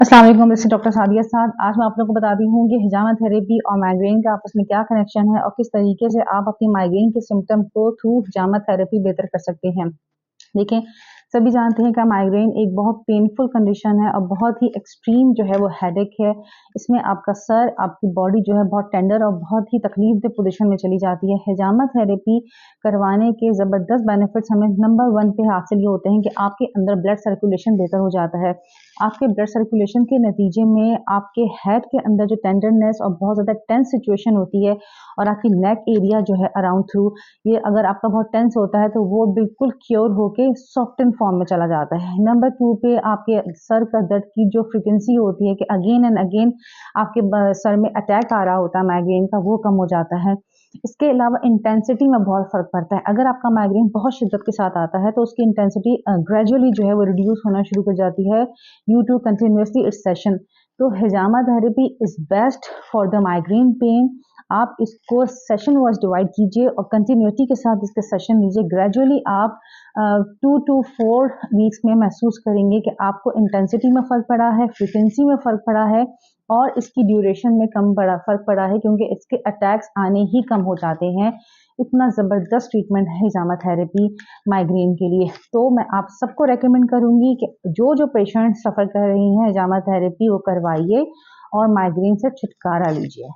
अस्सलाम वालेकुम, मैं डॉक्टर सादिया साद। आज मैं आप लोगों को बताती हूँ कि हिजामा थेरेपी और माइग्रेन का आपस में क्या कनेक्शन है और किस तरीके से आप अपनी माइग्रेन के सिम्पटम को थ्रू हिजामा थेरेपी बेहतर कर सकते हैं। देखें, सभी जानते हैं कि माइग्रेन एक बहुत पेनफुल कंडीशन है और बहुत ही एक्सट्रीम जो है वो हेडेक है। इसमें आपका सर, आपकी बॉडी जो है बहुत टेंडर और बहुत ही तकलीफदेह पोजीशन में चली जाती है। हिजामा थेरेपी करवाने के ज़बरदस्त बेनिफिट्स हमें नंबर 1 पे हासिल ये होते हैं कि आपके अंदर ब्लड सर्कुलेशन बेहतर हो जाता है। आपके ब्लड सर्कुलेशन के नतीजे में आपके हेड के अंदर जो टेंडरनेस और बहुत ज़्यादा टेंस सिचुएशन होती है और आपकी नेक एरिया जो है अराउंड थ्रू, ये अगर आपका बहुत टेंस होता है तो वो बिल्कुल क्योर होके सॉफ्टन फॉर्म में चला जाता है। नंबर 2 पे आपके सर का दर्द की जो फ्रीक्वेंसी होती है कि अगेन एंड अगेन आपके सर में अटैक आ रहा होता है माइग्रेन का, वो कम हो जाता है। इसके अलावा इंटेंसिटी में बहुत फ़र्क पड़ता है। अगर आपका माइग्रेन बहुत शिद्दत के साथ आता है तो उसकी इंटेंसिटी ग्रेजुअली जो है वो रिड्यूस होना शुरू कर जाती है due to continuously its session. तो हिजामा therapy is best for the migraine pain. आप इसको सेशन वाइज़ डिवाइड कीजिए और कंटिन्यूटी के साथ इसके सेशन लीजिए। ग्रेजुअली आप 2 टू 4 वीक्स में महसूस करेंगे कि आपको इंटेंसिटी में फ़र्क पड़ा है, फ्रीक्वेंसी में फ़र्क पड़ा है और इसकी ड्यूरेशन में फ़र्क पड़ा है, क्योंकि इसके अटैक्स आने ही कम हो जाते हैं। इतना ज़बरदस्त ट्रीटमेंट है हिजामा थेरेपी माइग्रेन के लिए। तो मैं आप सबको रेकमेंड करूँगी कि जो पेशेंट सफ़र कर रही हैं हिजामा थेरेपी वो करवाइए और माइग्रेन से छुटकारा लीजिए।